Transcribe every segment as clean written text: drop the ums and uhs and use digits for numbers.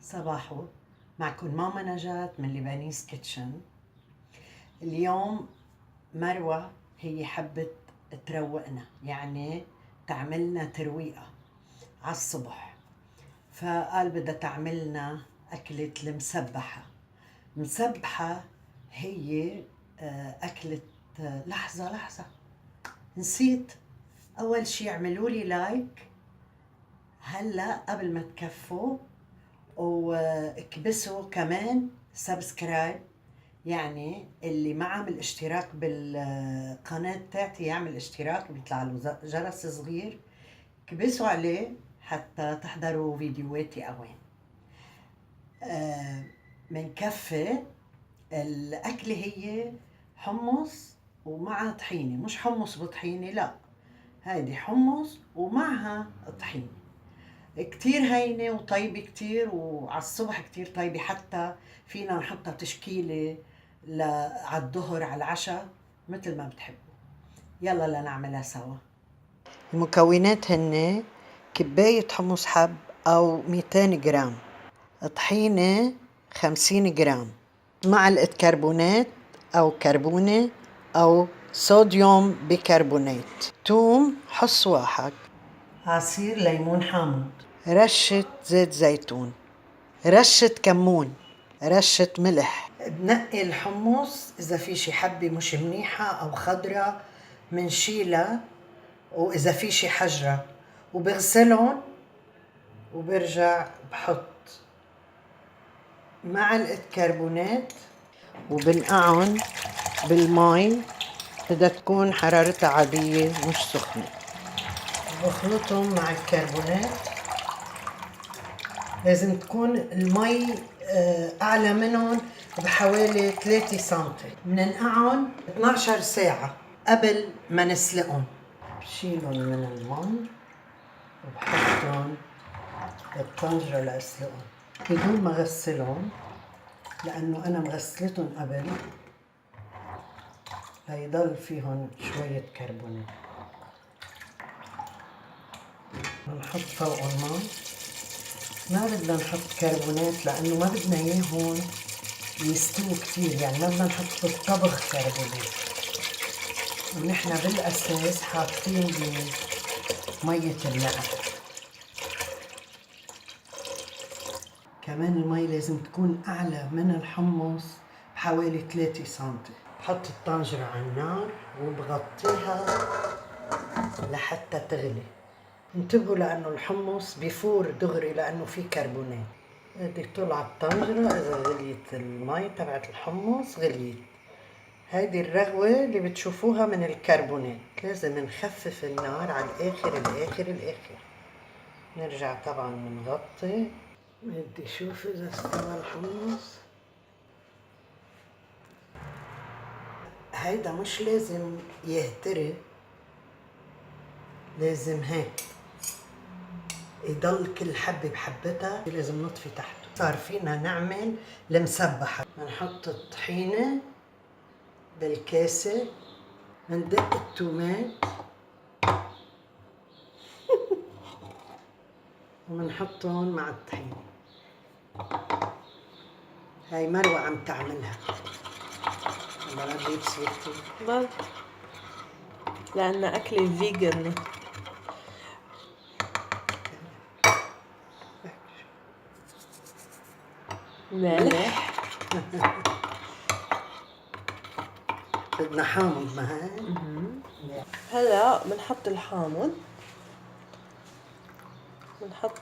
صباحو، معكم ماما نجاة من لبنانيز كيتشن. اليوم مروة هي حبت تروقنا، يعني تعملنا ترويقة على الصبح، فقال بدها تعملنا أكلة المسبحة. مسبحة هي أكلة لحظة نسيت. أول شي اعملوا لي لايك هلا قبل ما تكفوا، واكبسوا كمان سبسكرايب، يعني اللي ما عامل اشتراك بالقناة تاعتي يعمل اشتراك، بيطلع له جرس صغير كبسوا عليه حتى تحضروا فيديوهاتي اوين. من كفة الأكلة هي حمص ومعها طحينة، مش حمص بطحينة، لا، هيدي حمص ومعها طحينة. كتير هينة وطيبة كتير، وعلى الصبح كتير طيبة، حتى فينا نحطها تشكيلة على الظهر على العشاء مثل ما بتحبوا. يلا لنعملها سوا. المكونات هن كباية حمص حب أو 200 جرام، طحينة 50 جرام، معلقة كربونات أو كربونة أو صوديوم بيكربونات، توم حص واحد، عصير ليمون حامض، رشة زيت زيتون، رشة كمون، رشة ملح. بنقي الحمص إذا في شي حبة مش منيحة أو خضرة منشيلها، وإذا في شي حجرة وبغسلهم، وبرجع بحط معلقة كربونات وبنقعهم بالمي، بدها تكون حرارتها عادية مش سخنة. بخلطهم مع الكربونات، لازم تكون المي أعلى منهم بحوالي 3 سنتي. بننقعهم 12 ساعة قبل ما نسلقهم. بشيلهم من المي وبحطهم بالطنجرة لأسلقهم بدون ما غسلهم، لأنه أنا مغسلتهم قبل ليضل فيهم شوية كربونات. بنحط فوقهم مي، ما بدنا نحط كربونات لأنه ما بدنا إياهم يستووا كتير، يعني ما بدنا نحط بالطبخ كربونات، ونحن بالأساس حاطين بمية النقع. كمان المي لازم تكون أعلى من الحمص بحوالي 3 سنتي. بحط الطنجرة على النار وبغطيها لحتى تغلي. انتبهوا لأنه الحمص بيفور دغري لأنه فيه كربونات. بدي طلع الطنجرة، إذا غليت المي تبعت الحمص غليت. هيدي الرغوة اللي بتشوفوها من الكربونات، لازم نخفف النار على الآخر. نرجع طبعا بنغطي. بدي اشوف اذا استوى الحمص. هيدا مش لازم يهتري، لازم هيك يضل كل حبة بحبتها، لازم نطفي تحته. صار فينا نعمل المسبحة. بنحط الطحينة بالكاسة، بندق التومات وبنحطهم مع الطحينة. هاي مروة عم تعملها. والله بدي بصيرتي بس لأن أكلي فيجن. ملح. بدنا حامض معها. هلا بنحط الحامض، بنحط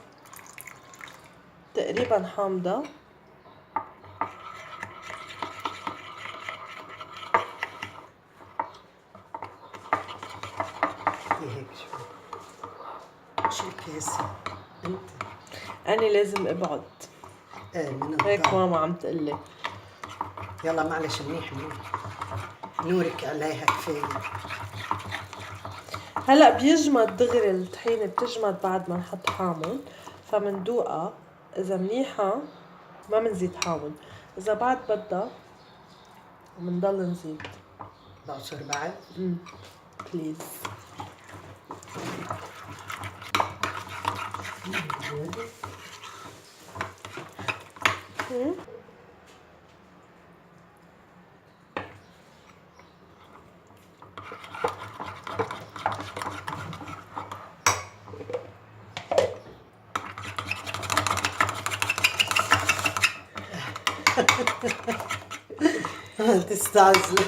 تقريبا حامضة. هيك شو الكاسة انت؟ أنا لازم أبعد ايه من هيك الضوء. ماما عم تقلي. يلا معلش، منيح نورك عليها كفاية. هلا بيجمد دغري الطحينة، بتجمد بعد ما نحط حامض، فمندوقها إذا منيحة ما منزيد حامض، إذا بعد بدها منضل نزيد. بعصر بعد. بليز. تستعجلي.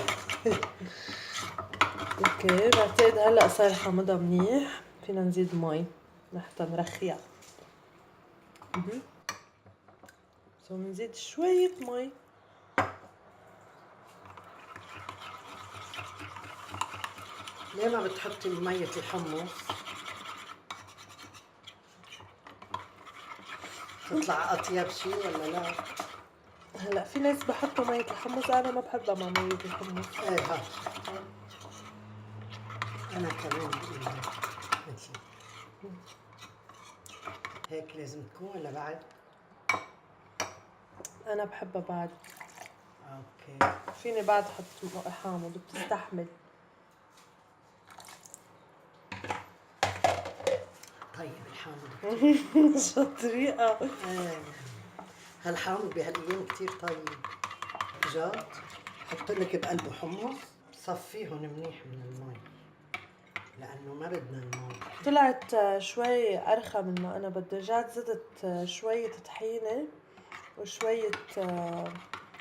اوكي، بعتقد هلا صار حامضها منيح، فينا نزيد مي لحتى نرخيها. سو بنزيد شوية مي. ليه ما بتحطي مية الحمص؟ تطلع أطيب شي ولا لا؟ هلا في ناس بحطوا مية الحمص، أنا ما بحبها مع مية الحمص. ايه ها، أنا كمان مثلي هيك لازم تكون ولا بعد؟ أنا بحبها بعد. اوكي. فيني بعد أحط حامض وبتستحمل. طيب الحامض شو الطريقة؟ ايه، هالحامض بهالايام كتير طيب. جد حط لك بقلبه حمص، صفيهم منيح من المي لانه ما بدنا المي. طلعت شوي أرخى مما أنا بالدجاج، زدت شوية طحينة وشوية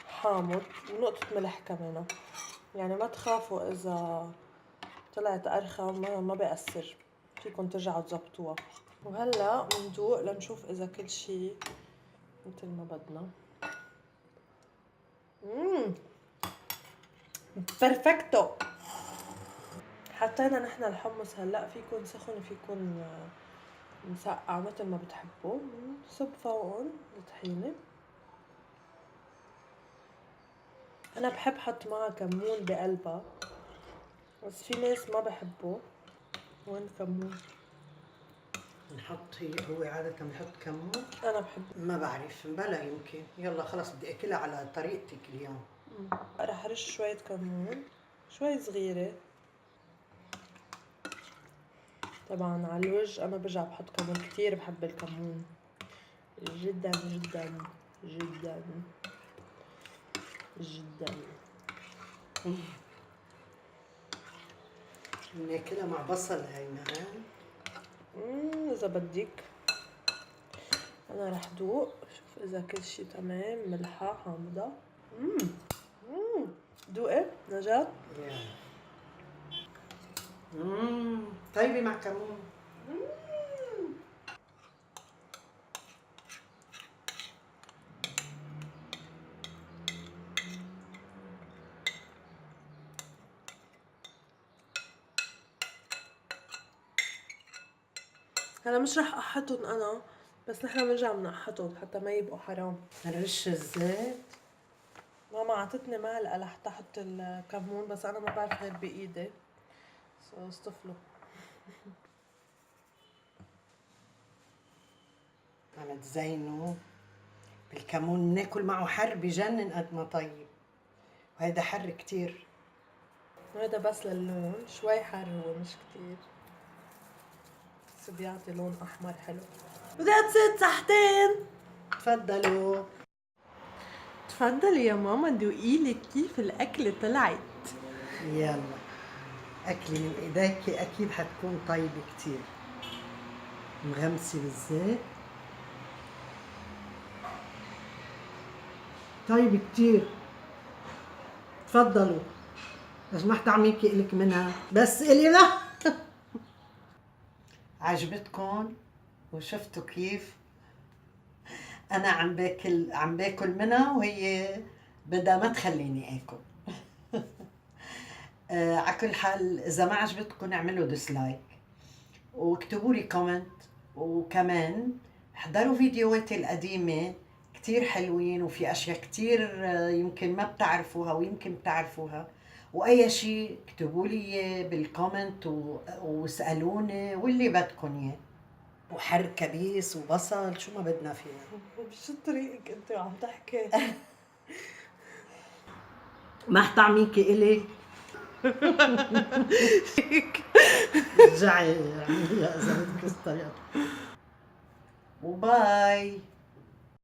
حامض ونقطة ملح كمان. يعني ما تخافوا إذا طلعت أرخى، ما بيأثر، فيكن ترجعوا تزبطوها. وهلا بندوق لنشوف إذا كل شي مثل ما بدنا. بيرفكتو. حطينا نحن الحمص هلا، فيكن سخن فيكن مسقع مثل ما بتحبوا. صب فوقهم الطحينة. أنا بحب حط معها كمون بقلبها، بس في ناس ما بحبوا. وين كمون؟ نحط هو عادة بحط كمون. أنا بحب. ما بعرف، بلا يمكن. يلا خلص بدي اكلها على طريقتك اليوم. رح ارش شوية كمون، شوي صغيرة. طبعا على الوجه انا برجع بحط كمون، كتير بحب الكمون جدا جدا جدا جدا. بناكلها مع بصل هاي نعم. اذا بدك. انا رح دوق شوف اذا كل شي تمام، ملحة حامضة. دوقي نجاة. طيبة مع كمون. هلا مش رح احطهم انا، بس نحن بنرجع بنقحطهم حتى ما يبقوا حرام. نرش الزيت. ماما عطتني معلقة لحتى احط الكمون، بس انا ما بعرف غير بايدي، سو اصطفلوا. عم تزينوا بالكمون، بناكل معه حر بجنن قد ما طيب، وهيدا حر كتير. هذا بس للون، شوي حار هو مش كتير، بس بيعطي لون احمر حلو. وذاتس ات. صحتين. تفضلوا. تفضلي يا ماما، دوقيلي كيف الاكل طلعت. يلا، أكلي من إيديكي أكيد حتكون طيبة كتير، مغمسة بالزيت. طيب كتير. تفضلوا. لو سمحت عميكي إلك منها، بس إلي لا. عجبتكم وشفتوا كيف أنا عم باكل منها وهي بدها ما تخليني آكل. على كل حال إذا ما عجبتكم اعملوا ديسلايك واكتبوا لي كومنت، وكمان احضروا فيديوهاتي القديمة كتير حلوين، وفي أشياء كتير يمكن ما بتعرفوها ويمكن بتعرفوها. وأي شيء اكتبوا لي إياه بالكومنت واسألوني واللي بدكم إياه. وحر كبيس وبصل، شو ما بدنا فينا. شو طريقك انت وعم تحكي؟ ما حطعميكي إلي. رجعي اعمليها إذا بدك الطريقة. وباي.